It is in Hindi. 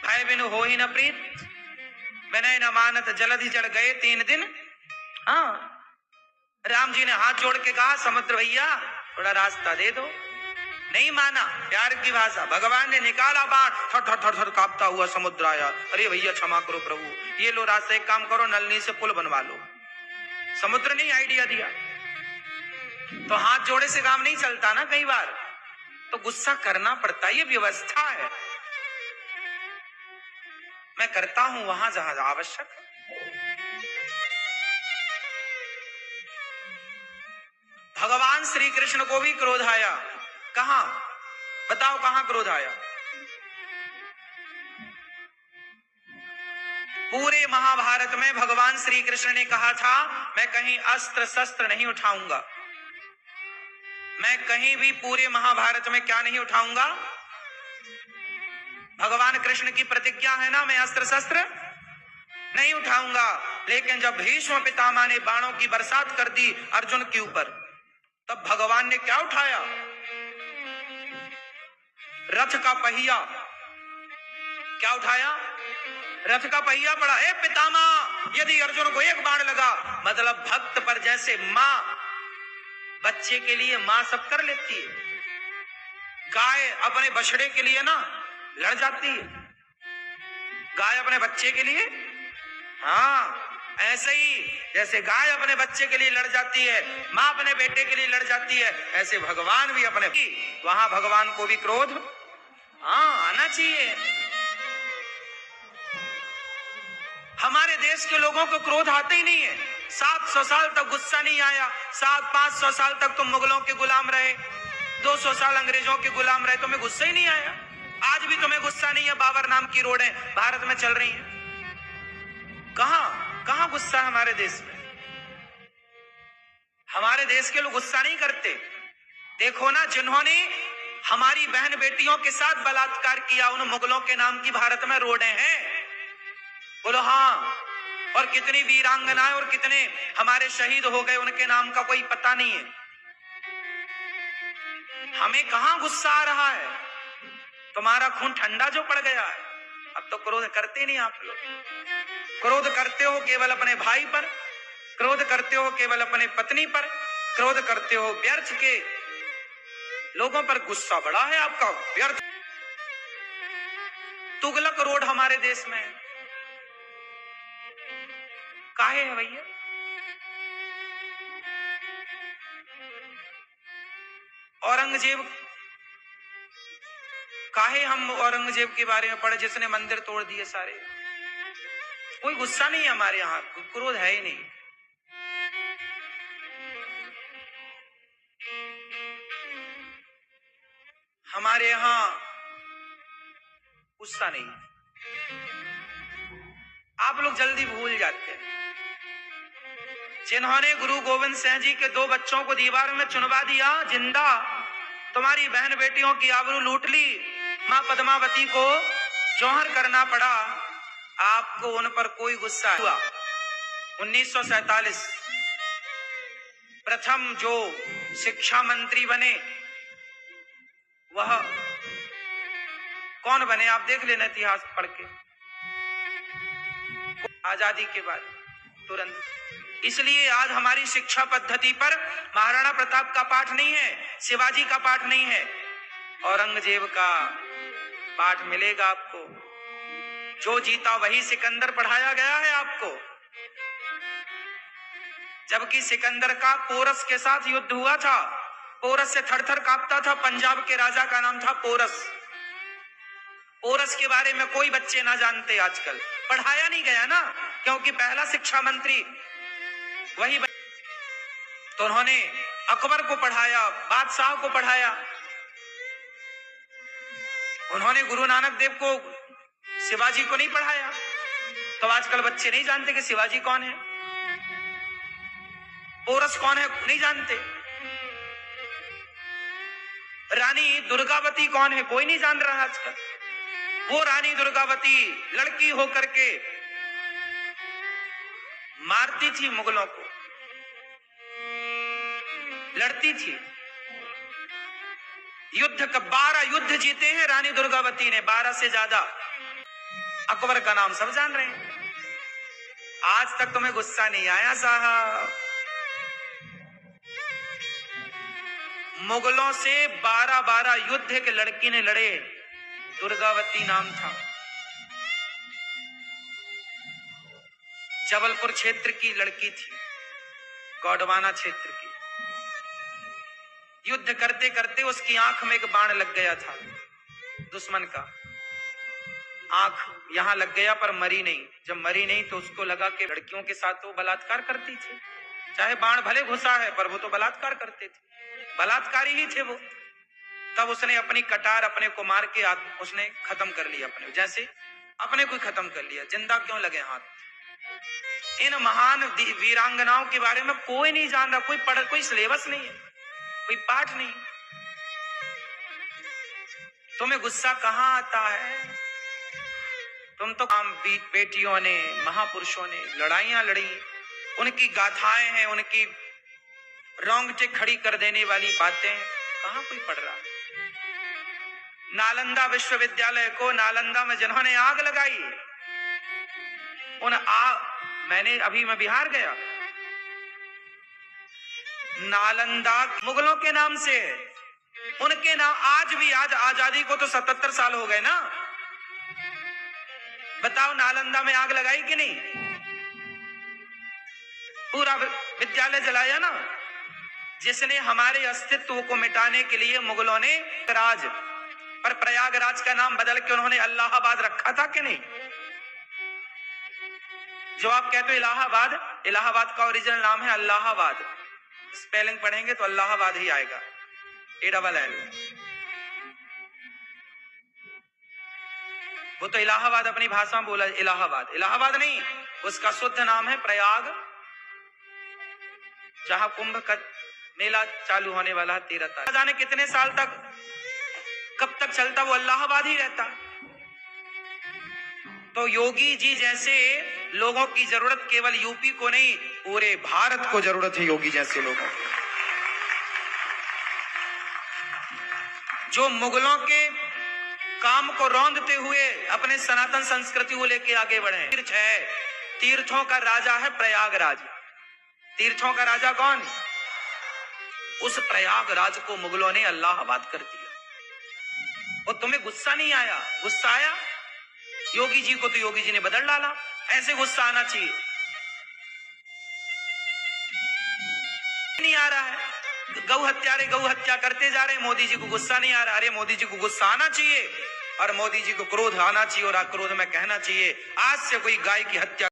भय बिनु हो ही न प्रीत, विनय न मानत जलधि जड़ गए 3 दिन। हाँ, राम जी ने हाथ जोड़ के कहा समुद्र भैया थोड़ा रास्ता दे दो, नहीं माना। प्यार की भाषा, भगवान ने निकाला बाण, थर थर थर थर कांपता हुआ समुद्र आया। अरे भैया क्षमा करो प्रभु, ये लो रास्ता, एक काम करो नलनी से पुल बनवा लो। समुद्र ने आइडिया दिया। तो हाथ जोड़े से काम नहीं चलता ना, कई बार तो गुस्सा करना पड़ता है, ये व्यवस्था है। मैं करता हूं वहां जहां आवश्यक है। भगवान श्री कृष्ण को भी क्रोध आया। कहां बताओ, कहां क्रोध आया? पूरे महाभारत में भगवान श्री कृष्ण ने कहा था मैं कहीं अस्त्र शस्त्र नहीं उठाऊंगा, मैं कहीं भी पूरे महाभारत में क्या नहीं उठाऊंगा। भगवान कृष्ण की प्रतिज्ञा है ना, मैं अस्त्र शस्त्र नहीं उठाऊंगा। लेकिन जब भीष्म पितामह ने बाणों की बरसात कर दी अर्जुन के ऊपर, तब भगवान ने क्या उठाया? रथ का पहिया। क्या उठाया? रथ का पहिया पड़ा। ए पितामह, यदि अर्जुन को एक बाण लगा, मतलब भक्त पर जैसे मां बच्चे के लिए मां सब कर लेती है, गाय अपने बछड़े के लिए ना लड़ जाती है, गाय अपने बच्चे के लिए, हाँ ऐसे ही जैसे गाय अपने बच्चे के लिए लड़ जाती है, मां अपने बेटे के लिए लड़ जाती है, ऐसे भगवान भी अपने, वहां भगवान को भी क्रोध आना चाहिए। हमारे देश के लोगों को क्रोध आते ही नहीं है। 700 साल तक गुस्सा नहीं आया, 500 साल तक तुम मुगलों के गुलाम रहे, 200 साल अंग्रेजों के गुलाम रहे, तुम्हें गुस्सा ही नहीं आया। आज भी तुम्हें गुस्सा नहीं है। बाबर नाम की रोडें भारत में चल रही हैं, कहां गुस्सा है हमारे देश में? हमारे देश के लोग गुस्सा नहीं करते। देखो ना, जिन्होंने हमारी बहन बेटियों के साथ बलात्कार किया, उन मुगलों के नाम की भारत में रोडें हैं। बोलो हाँ। और कितनी वीरांगनाएं और कितने हमारे शहीद हो गए, उनके नाम का कोई पता नहीं है। हमें कहां गुस्सा आ रहा है? तुम्हारा खून ठंडा जो पड़ गया है। अब तो क्रोध करते नहीं आप लोग। क्रोध करते हो केवल अपने भाई पर, क्रोध करते हो केवल अपने पत्नी पर, क्रोध करते हो व्यर्थ के लोगों पर। गुस्सा बड़ा है आपका, व्यर्थ। तुगलक रोड हमारे देश में काहे है भैया? औरंगजेब, काहे हम औरंगजेब के बारे में पढ़े जिसने मंदिर तोड़ दिए सारे? कोई गुस्सा नहीं है हमारे यहां, क्रोध है ही नहीं। हमारे यहां गुस्सा नहीं। आप लोग जल्दी भूल जाते हैं। जिन्होंने गुरु गोविंद सिंह जी के 2 बच्चों को दीवार में चुनवा दिया जिंदा, तुम्हारी बहन बेटियों की आबरू लूट ली, मां पद्मावती को जौहर करना पड़ा, आपको उन पर कोई गुस्सा हुआ? 1947 प्रथम जो शिक्षा मंत्री बने वह कौन बने? आप देख लेना इतिहास पढ़ के, आजादी के बाद तुरंत। इसलिए आज हमारी शिक्षा पद्धति पर महाराणा प्रताप का पाठ नहीं है, शिवाजी का पाठ नहीं है, औरंगजेब का पाठ मिलेगा आपको। जो जीता वही सिकंदर पढ़ाया गया है आपको। जबकि सिकंदर का पोरस के साथ युद्ध हुआ था, पोरस से थरथर कांपता था। पंजाब के राजा का नाम था पोरस। पोरस के बारे में कोई बच्चे ना जानते आजकल, पढ़ाया नहीं गया ना, क्योंकि पहला शिक्षा मंत्री वही तो उन्होंने अकबर को पढ़ाया, बादशाह को पढ़ाया। उन्होंने गुरु नानक देव को, शिवाजी को नहीं पढ़ाया। तो आजकल बच्चे नहीं जानते कि शिवाजी कौन है, पोरस कौन है, नहीं जानते। रानी दुर्गावती कौन है, कोई नहीं जान रहा आजकल। वो रानी दुर्गावती लड़की होकर के मारती थी मुगलों को, लड़ती थी। युद्ध का 12 युद्ध जीते हैं रानी दुर्गावती ने, 12 से ज्यादा। अकबर का नाम सब जान रहे हैं। आज तक तुम्हें गुस्सा नहीं आया साहब? मुगलों से 12 युद्ध एक लड़की ने लड़े, दुर्गावती नाम था, जबलपुर क्षेत्र की लड़की थी, गौडवाना क्षेत्र की। युद्ध करते करते उसकी आंख में एक बाण लग गया था, दुश्मन का। आंख यहां लग गया पर मरी नहीं। जब मरी नहीं तो उसको लगा कि लड़कियों के साथ तो बलात्कार करती थी, चाहे बाण भले घुसा है पर वो तो बलात्कार करते थे, बलात्कारी ही थे वो। तब उसने अपनी कटार अपने को मार के उसने खत्म कर लिया, अपने जैसे अपने को खत्म कर लिया। जिंदा क्यों लगे हाथ? इन महान वीरांगनाओं के बारे में कोई नहीं जान रहा, कोई सिलेबस नहीं है, कोई पाठ नहीं। तुम्हें गुस्सा कहां आता है? तुम तो बेटियों ने, महापुरुषों ने लड़ाइयां लड़ी, उनकी गाथाएं हैं, उनकी रोंगटे खड़ी कर देने वाली बातें कहां कोई पढ़ रहा है? नालंदा विश्वविद्यालय को, नालंदा में जिन्होंने आग लगाई, मैं बिहार गया, नालंदा मुगलों के नाम से, उनके नाम आज आजादी को तो 77 साल हो गए ना। बताओ नालंदा में आग लगाई कि नहीं? पूरा विद्यालय जलाया ना। जिसने हमारे अस्तित्व को मिटाने के लिए मुगलों ने प्रयागराज का नाम बदल के उन्होंने इलाहाबाद रखा था कि नहीं? जो आप कहते हो इलाहाबाद का ओरिजिनल नाम है अल्लाहाबाद। स्पेलिंग पढ़ेंगे तो अल्लाहाबाद ही आएगा, ALL। वो तो इलाहाबाद अपनी भाषा में बोला, इलाहाबाद नहीं, उसका शुद्ध नाम है प्रयाग, जहां कुंभ का मेला चालू होने वाला है 13 तारीख। जाने कितने साल तक, कब तक चलता, वो इलाहाबाद ही रहता। तो योगी जी जैसे लोगों की जरूरत केवल यूपी को नहीं, पूरे भारत को जरूरत है योगी जैसे लोगों की, जो मुगलों के काम को रौंदते हुए अपने सनातन संस्कृति को लेके आगे बढ़े। तीर्थ है, तीर्थों का राजा है प्रयागराज। तीर्थों का राजा कौन? उस प्रयागराज को मुगलों ने इलाहाबाद कर दिया। और तुम्हें गुस्सा नहीं आया? गुस्सा आया योगी जी को, तो योगी जी ने बदल डाला। ऐसे गुस्सा आना चाहिए, नहीं आ रहा है। गौ हत्या करते जा रहे हैं, मोदी जी को गुस्सा नहीं आ रहा। अरे मोदी जी को गुस्सा आना चाहिए और मोदी जी को क्रोध आना चाहिए, और क्रोध में कहना चाहिए आज से कोई गाय की हत्या